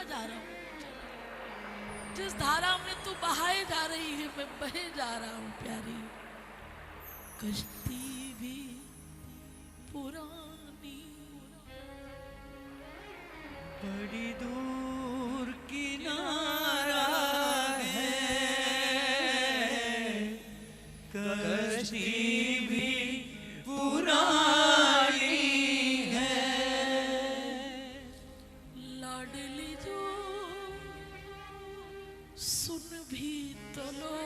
जा रहा हूँ, जिस धारा में तू बहाए जा रही है मैं बहे जा रहा हूँ प्यारी। कश्ती भी पुरानी बड़ी दूर किनारा है, कश्ती भी पुरानी है। लाडली जो सुन भी तो लो,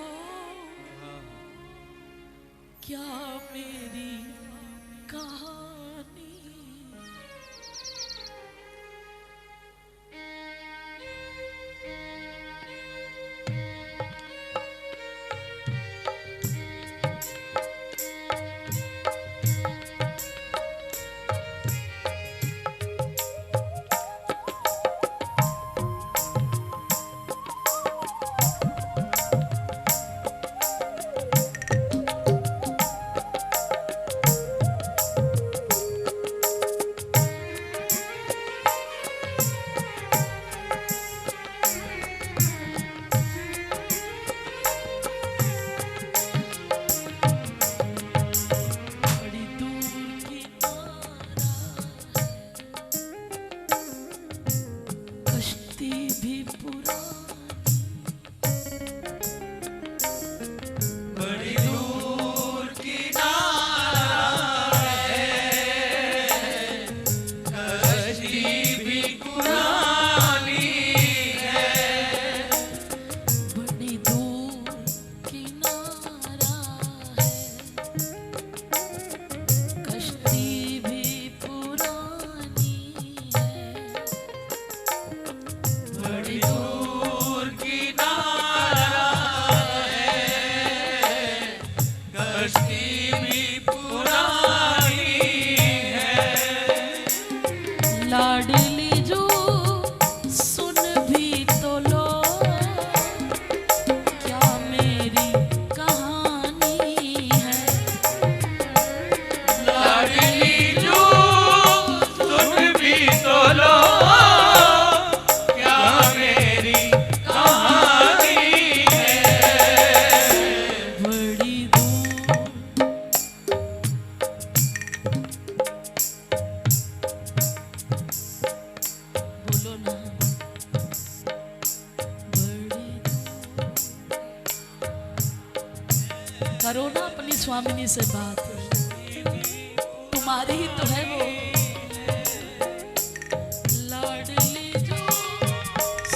क्या मेरी कहानी। लाडली जो सुन भी तो लो, क्या मेरी कहानी है। लाडली जो सुन भी तो लो, क्या मेरी कहानी है। बड़ी दूर बोलो ना, बड़ी करो ना अपनी स्वामिनी से बात, तुम्हारी ही तो है वो। लाडली जो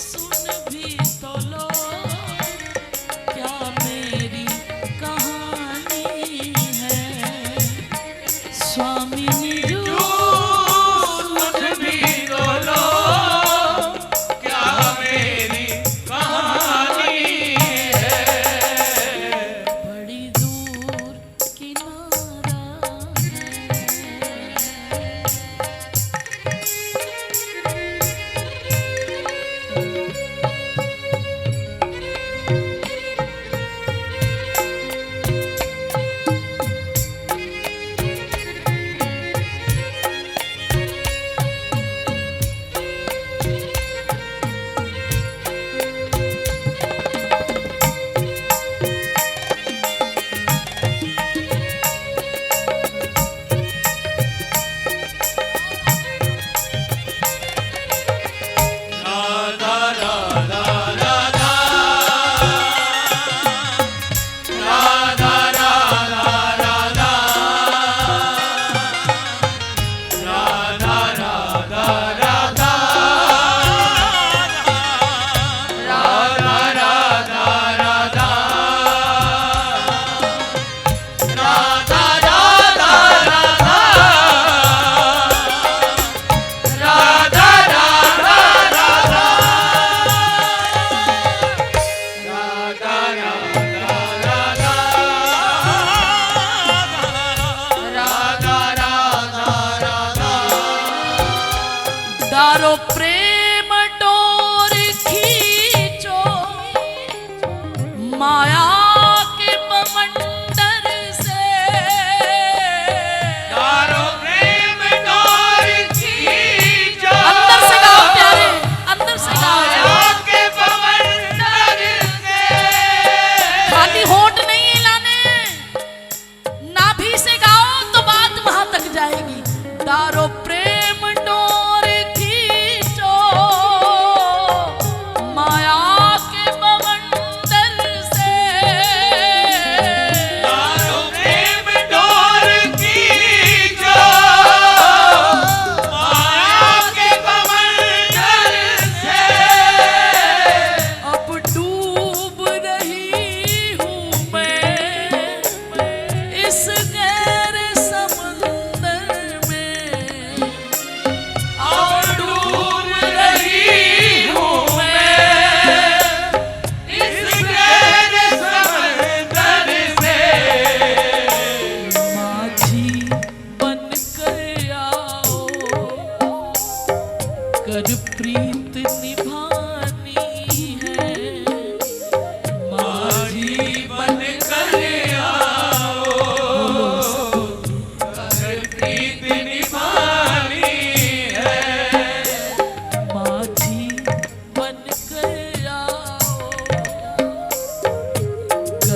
सुन भी तो लो, क्या मेरी कहानी है। स्वामिनी जो सुन भी तो लो, क्या मेरी कहानी है। बड़ी दूर किनारा है।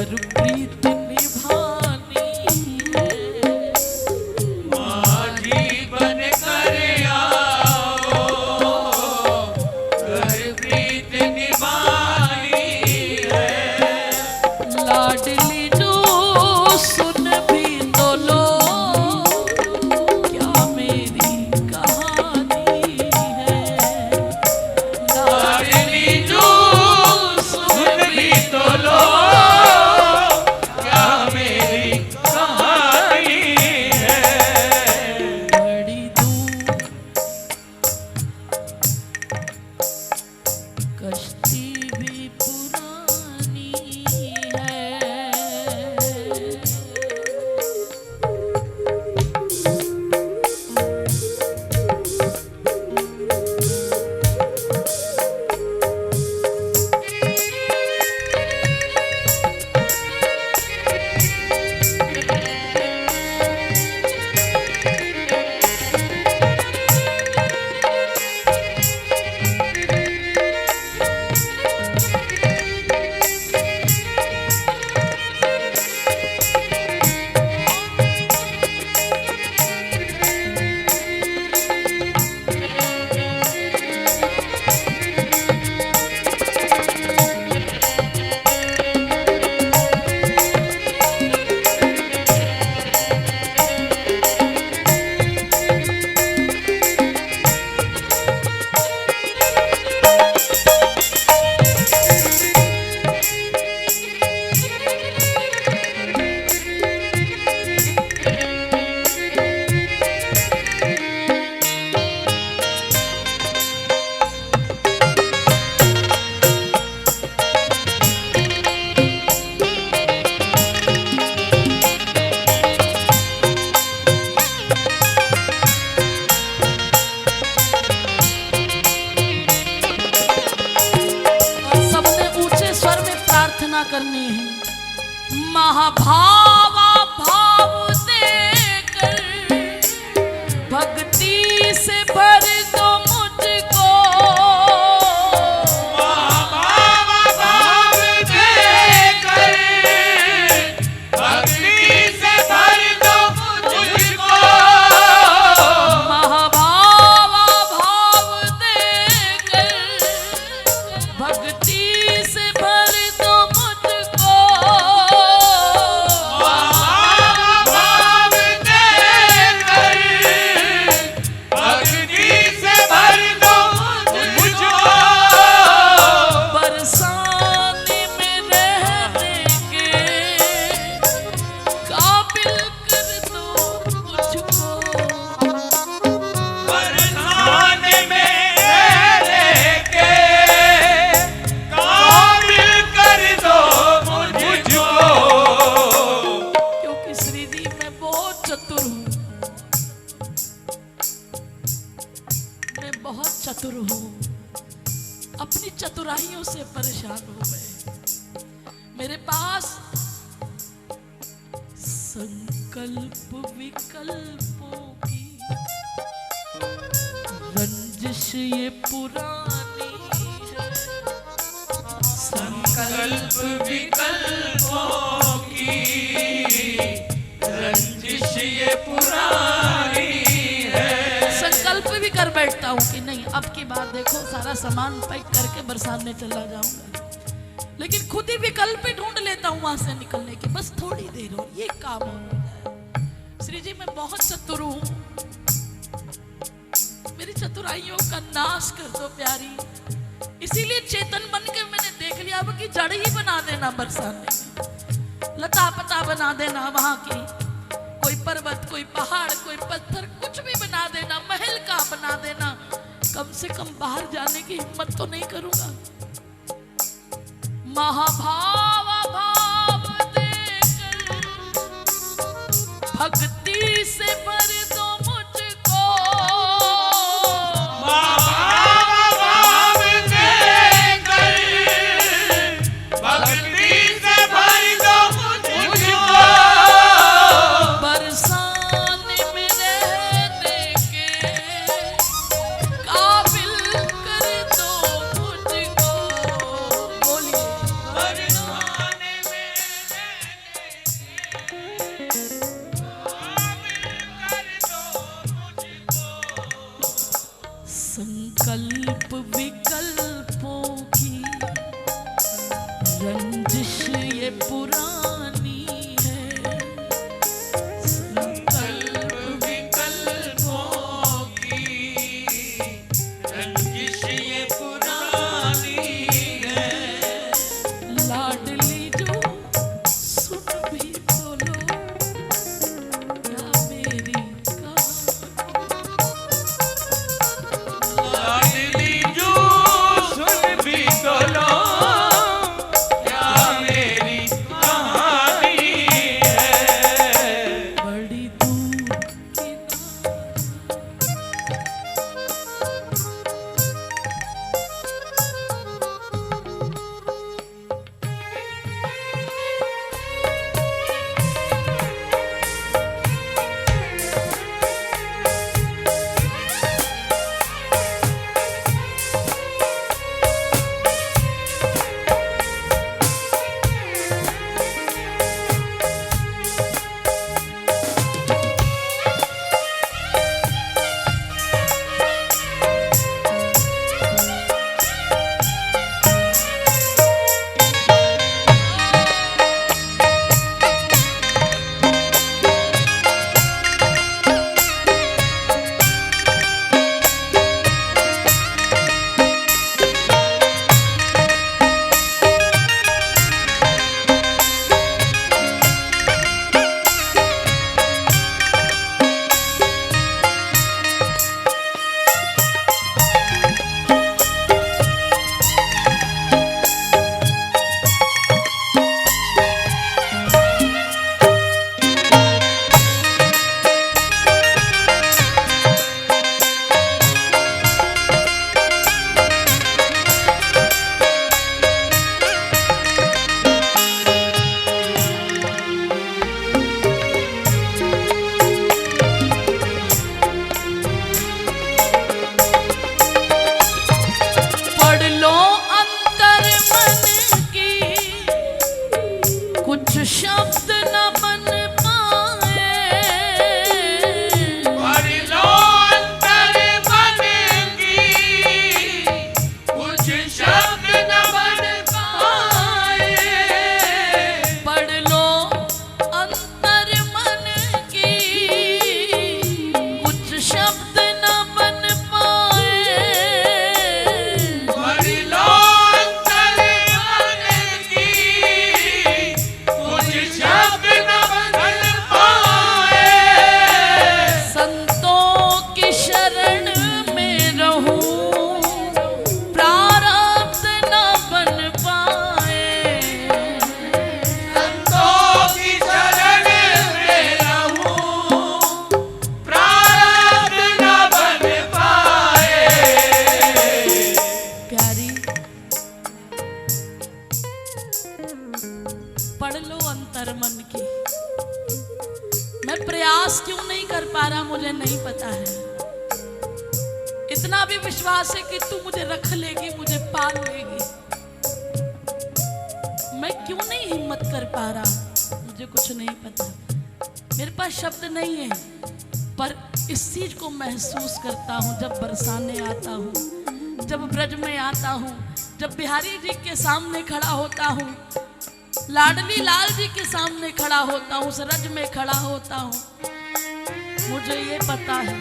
कर प्रीत निभानी है। माझी बन कर आओ, कर प्रीत निभानी है। लाडली जो सुन भी तो लो, क्या मेरी कहानी है। लाडली जो सुन भी तो लो, क्या मेरी कहानी है। बड़ी दूर कश्ती भी पुरानी है। करनी है। महाभावा भाव देकर भक्ति से भर दो मुझको। महाभावा भाव देकर भक्ति से भर दो मुझको। महाभावा भाव देकर भक्ति से भर दो मुझको। भाव देकर भक्ति से भर दो मुझको। बरसाने में रहने के काबिल कर दो मुझको। बरसाने में रहने के काबिल कर दो मुझको। क्योंकि श्री जी मैं बहुत चतुर हूँ, मैं बहुत चतुर हूँ। अपनी चतुराइयों से परेशान हूँ मैं। मेरे पास संकल्प विकल्पों की रंजिश ये पुरानी है। संकल्प विकल्पों की रंजिश ये पुरानी है। संकल्प भी कर बैठता हूँ कि नहीं अब की बार देखो सारा सामान पैक करके बरसाने चला जाऊंगा, लेकिन खुद ही विकल्प ही ढूंढ लेता हूँ वहां से निकलने की। बस थोड़ी देर हो ये काम हो जाए। श्री जी मैं बहुत चतुर हूँ, मेरी चतुराइयों का नाश कर दो प्यारी। इसीलिए चेतन बन के मैंने देख लिया अब कि जड़ ही बना देना बरसाने में, लता पता बना देना वहां की, कोई पर्वत कोई पहाड़ कोई पत्थर कुछ भी बना देना, महल का बना देना। कम से कम बाहर जाने की हिम्मत तो नहीं करूंगा। महाभावा भाव देकर भक्ति से भर दो मुझको। भाव देकर भक्ति से भर दो मुझको। बरसाने में रहने के काबिल कर दो मुझको। बोलिए बरसाने की। मैं प्रयास क्यों नहीं कर पा रहा मुझे नहीं पता है। इतना भी विश्वास है कि तू मुझे रख लेगी, मुझे पाल लेगी। मैं क्यों नहीं हिम्मत कर पा रहा मुझे कुछ नहीं पता। मेरे पास शब्द नहीं है, पर इस चीज को महसूस करता हूँ जब बरसाने आता हूँ, जब ब्रज में आता हूँ, जब बिहारी जी के सामने खड़ा होता हूँ, लाडली लाल जी के सामने खड़ा होता हूँ, उस रज में खड़ा होता हूँ। मुझे ये पता है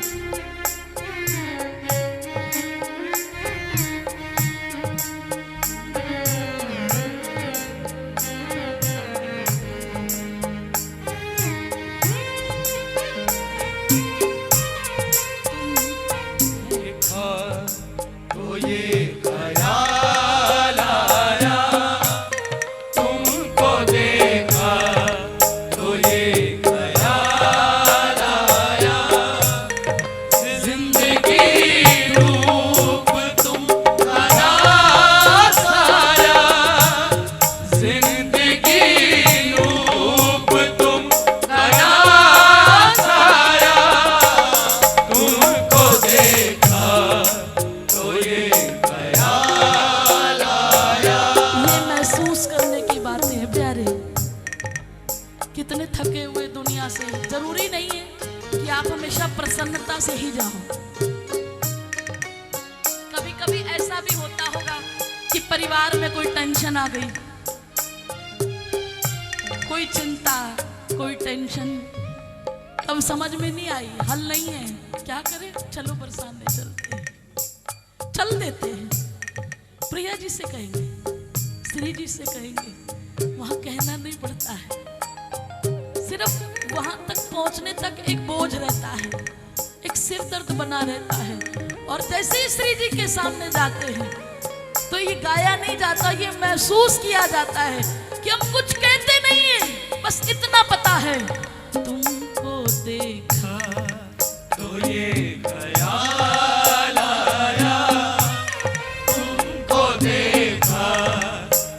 कितने थके हुए दुनिया से। जरूरी नहीं है कि आप हमेशा प्रसन्नता से ही जाओ। कभी कभी ऐसा भी होता होगा कि परिवार में कोई टेंशन आ गई, कोई चिंता, कोई टेंशन, अब समझ में नहीं आई, हल नहीं है, क्या करें, चलो बरसाने चलते हैं, चल देते हैं। प्रिया जी से कहेंगे, श्री जी से कहेंगे, वहां कहना नहीं पड़ता है। सिर्फ वहां तक पहुंचने तक एक बोझ रहता है, एक सिर दर्द बना रहता है। और जैसे ही श्री जी के सामने जाते हैं तो ये गाया नहीं जाता, ये महसूस किया जाता है कि हम कुछ कहते नहीं है, बस इतना पता है तुमको देखा तो ये ख्याल आया, तुमको देखा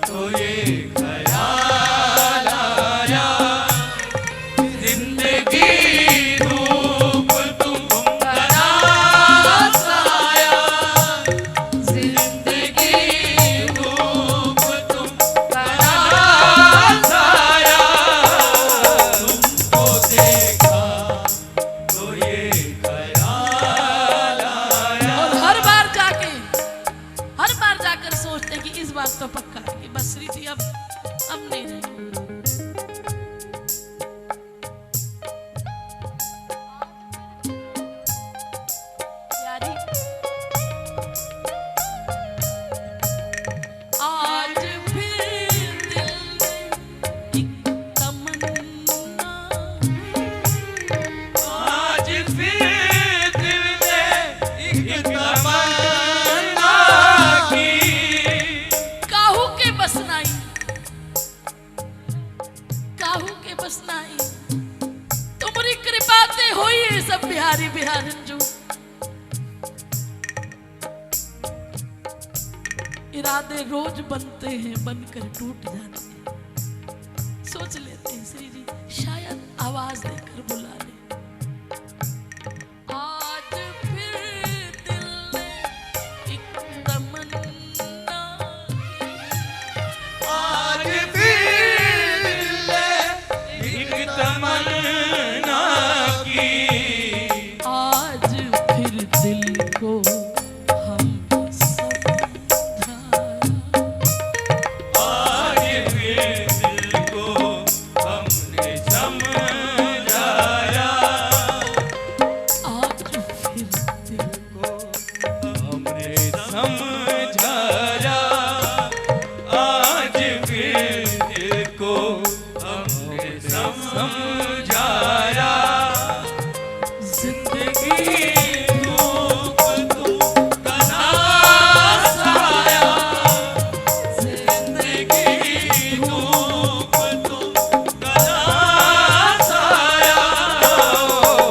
तो ये ख्याल आया, जिंदगी रूप तुमका नाज आया, जिंदगी रूप तुमका नाज आया, तुमको देखा तो ये ख्याल आया। और हर बार जाकर सोचते हैं कि इस बार तो पक्का है कि बस श्री जी अब नहीं रहेंगे। यारी आज फिर दिल में एक तमन्ना, आज फिर दिल ने एक तमन्ना की, काहू के बसनाई, काहू के बसनाई, तुम्हारी कृपा ते होई है सब बिहारी बिहारन जो। इरादे रोज बनते हैं, बनकर टूट जाते हैं। सोच लेते हैं श्री जी शायद आवाज देकर बुला ले। आज फिर दिल में एक तमन्ना की, आज फिर दिल ने एक तमन्ना की, आज फिर दिल को हम आज फिर दिल को हमने समझाया, आज फिर दिल को हमने समझाया, आज फिर दिल को हमने समझाया, जिंदगी रूप तुमका नाज आया, जिंदगी रूप तुमका नाज आया,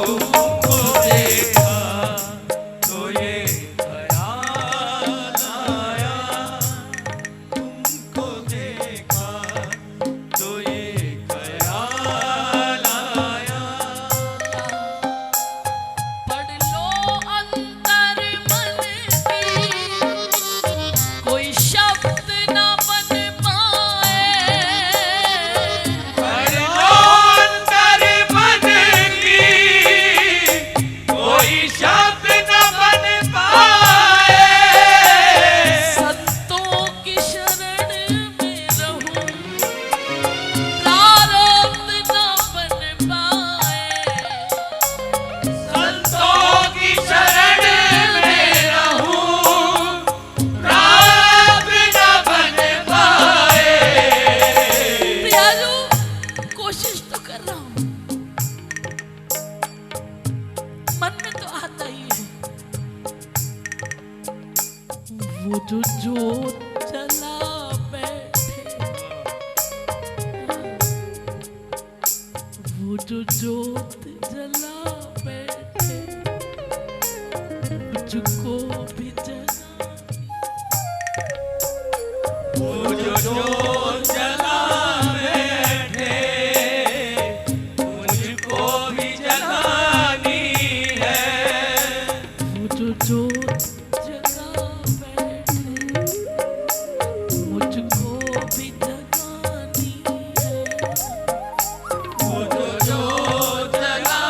तुमको देखा तो ये ख्याल आया, तुमको देखा तो ये ख्याल कोशिश तो कर रहा हूं, मन में तो आता ही है। वो जो जोत जला बैठे, वो जो जोत जला बैठे, मुझको भी जगानी। वो जो जोत जला बैठे, मुझको भी जगानी है। वो जो जोत जला बैठे, मुझको भी जगानी है। वो जो जोत जला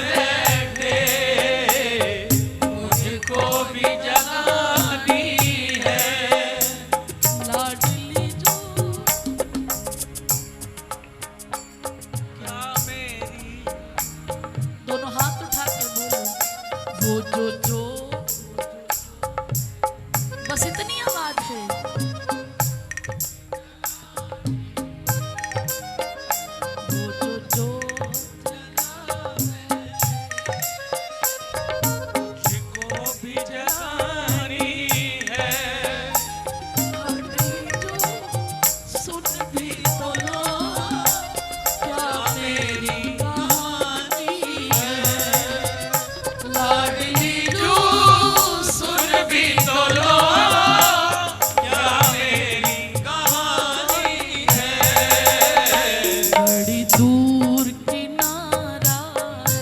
बैठे, मुझको भी जगानी है। लाडली जो क्या मेरी दोनों हाथ उठा के बोलो, वो जो बस इतनी आवाज है। वो जो मुझको भी जगानी है। सुन भी तो लो, क्या मेरी कहानी है। लाडली जो सुन भी तो लो, क्या मेरी कहानी है। बड़ी दूर किनारा है,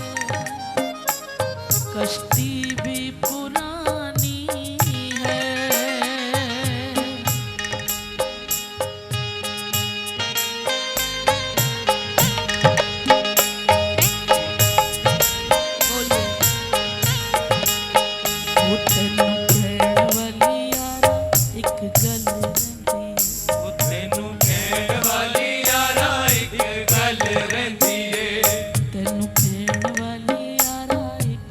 कश्ती भी पुरानी है। बोलिए। वो तेनू कहण वाली यारा एक गल रहिंदी है। ਉਹ ਤੈਨੂੰ ਕਹਿਣ ਵਾਲੀ ਯਾਰਾ ਇੱਕ ਗੱਲ ਰਹਿੰਦੀ ਏ। तेनू कहण वाली यारा एक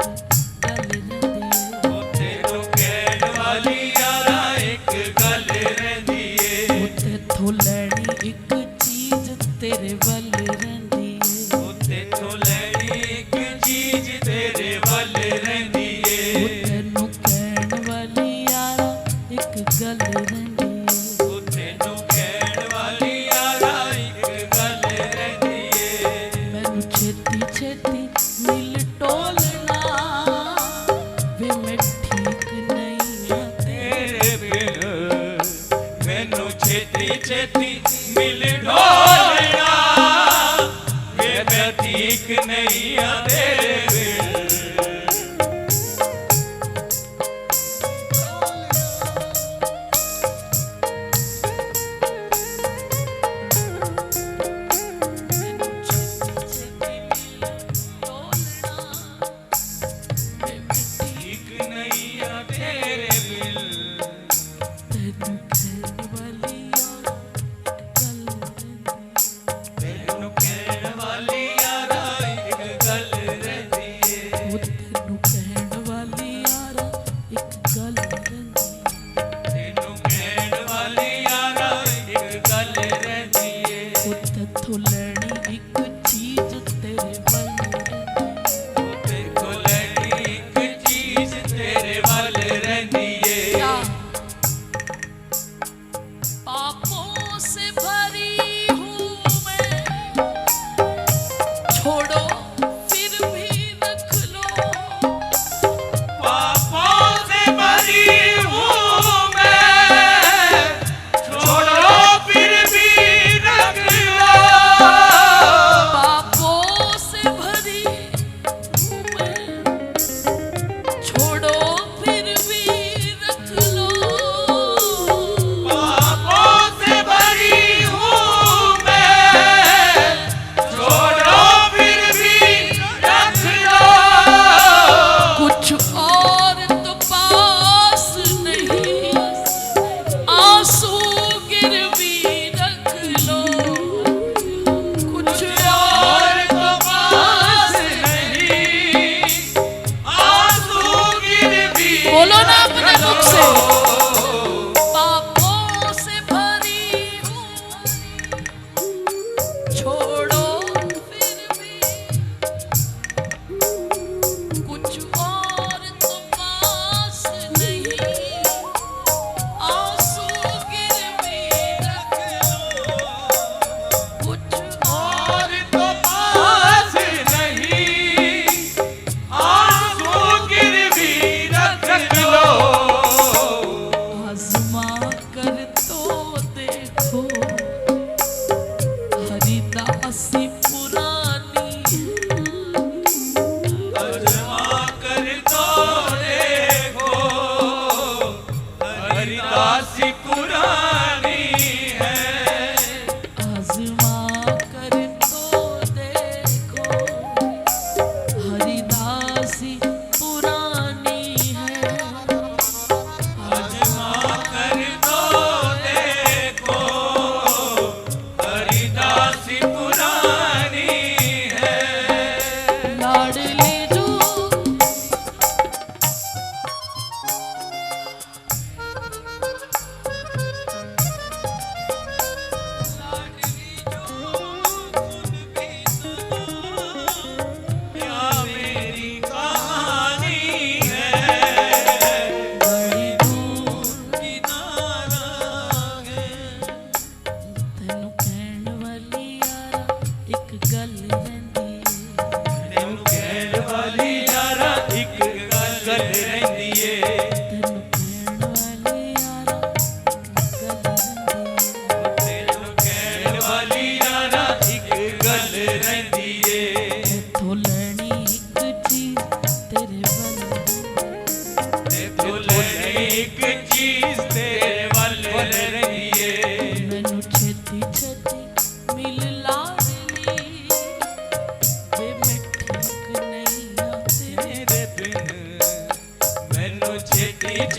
गल रहिंदी है। ਉਹ ਤੈਨੂੰ ਕਹਿਣ ਵਾਲੀ ਯਾਰਾ ਇੱਕ ਗੱਲ ਰਹਿੰਦੀ ਏ। वो तेथों लैनी एक चीज तेरे वल रहिंदी है। ਉਹ ਤੈਥੋਂ ਲੈਣੀ ਇੱਕ ਚੀਜ਼ ਤੇਰੇ ਵੱਲ ਰਹਿੰਦੀ वो ਏ। तेनू कहण वाली यारा एक गल रहिंदी है। ਉਹ ਤੈਨੂੰ ਕਹਿਣ ਵਾਲੀ ਯਾਰਾ ਇੱਕ ਗੱਲ ਰਹਿੰਦੀ ਏ। मैनू छेती छेती मिल टोलना, वे मैं ठीक नहीं हाँ ਤੇਰੇ ਬਿਨ ਮੈਨੂੰ ਛੇਤੀ ਛੇਤੀ ਮਿਲ ਢੋਲਣਾ, ਵੇ ਮੈਂ ਠੀਕ ਨਹੀਂ ਆ ਤੇਰੇ ਬਿਨ। ठीक नहीं आ तेरे बिन। ਤੈਨੂੰ ਕਹਿਣ ਵਾਲੀ ਯਾਰਾ ਇੱਕ ਗੱਲ ਰਹਿੰਦੀ ਏ। ਤੈਨੂੰ ਕਹਿਣ ਵਾਲੀ ਯਾਰਾ ਇੱਕ ਗੱਲ ਰਹਿੰਦੀ ਏ। तेथों लैनी एक चीज तेरे वल रहिंदी। ਉਹ ਤੇਥੋਂ ਲੈਣੀ ਇੱਕ ਚੀਜ਼ ਤੇਰੇ ਵੱਲ ਰਹਿੰਦੀ ਏ। क्या पापों से भरी हूँ मैं, छोड़ो फिर भी रख लो। पापों से भरी हूँ मैं, छोड़ो फिर भी रख लो।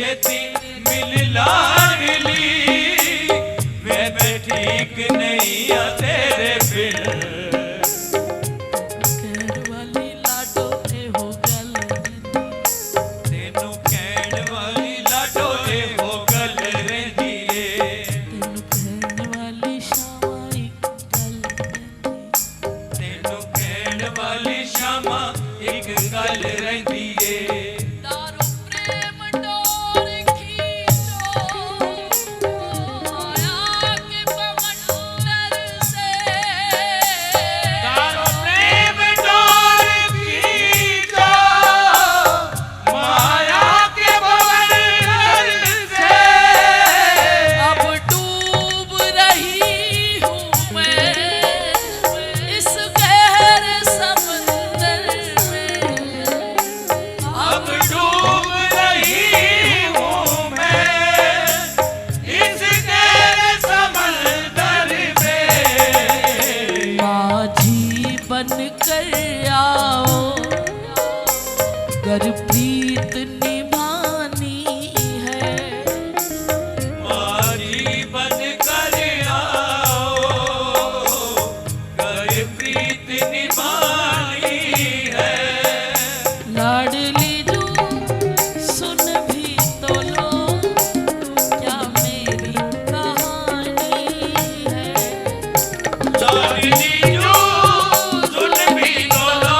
छेती मिल लाडली, मैं भी ठीक नहीं आ तेरे बिन। कहण वाली लाडो ए हो गल तेनू कहण वाली लाडो ए हो गल रहिंदी ए, तेनू कहण वाली शामा एक गल तेनू कहण वाली शामा एक गल रहिंदी ए। दारू प्रेम डोर खींचो माया के बवंडर से, तारो प्रेम डोर खींचो माया के बवंडर से, अब डूब रही हूँ मैं इस गहरे समंदर में, अब डूब रही हूँ मैं इस गहरे समंदर में। माझी बन कर आओ गर प्रीत निभानी है, माझी बन कर आओ कर प्रीत निभानी है। लाडली जो सुन भी तो लो क्या मेरी कहानी है, लाडली जो सुन भी तो लो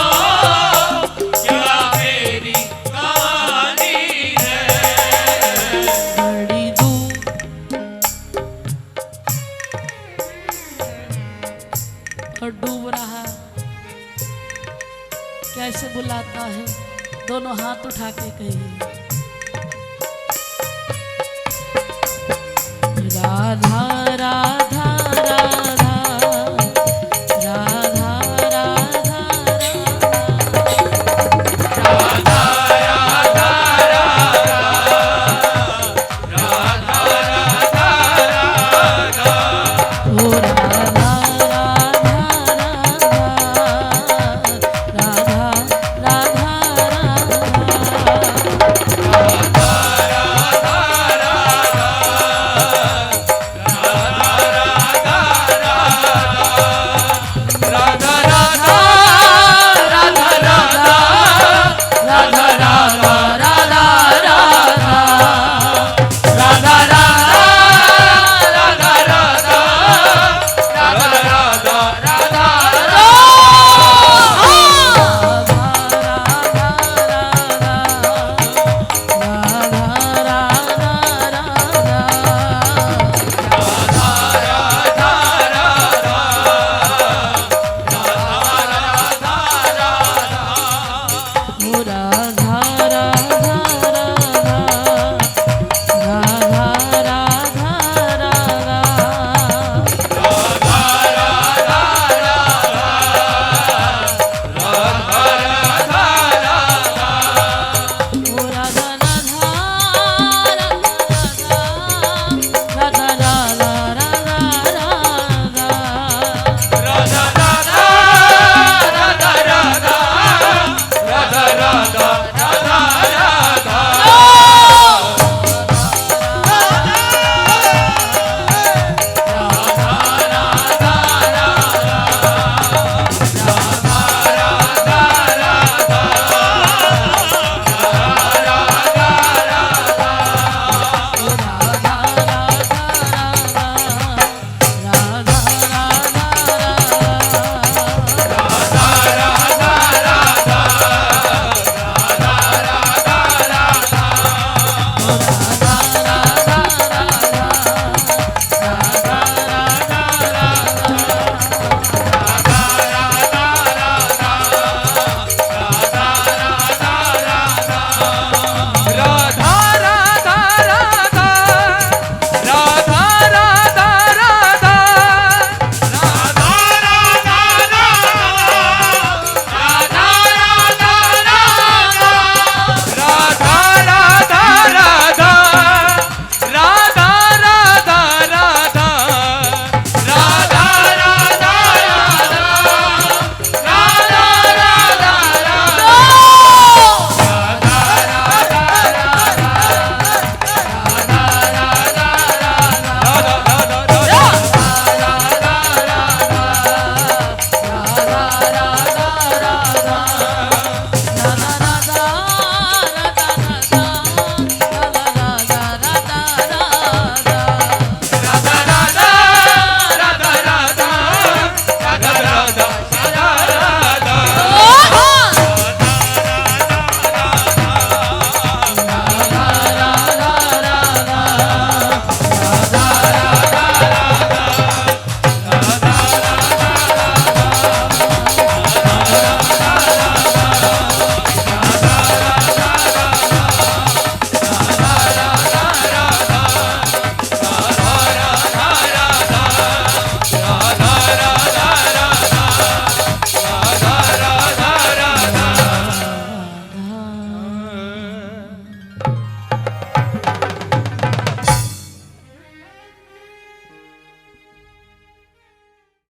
क्या मेरी कहानी है। बड़ी दूर और डूब रहा कैसे बुलाता है, दोनों हाथ उठा के कहिए राधा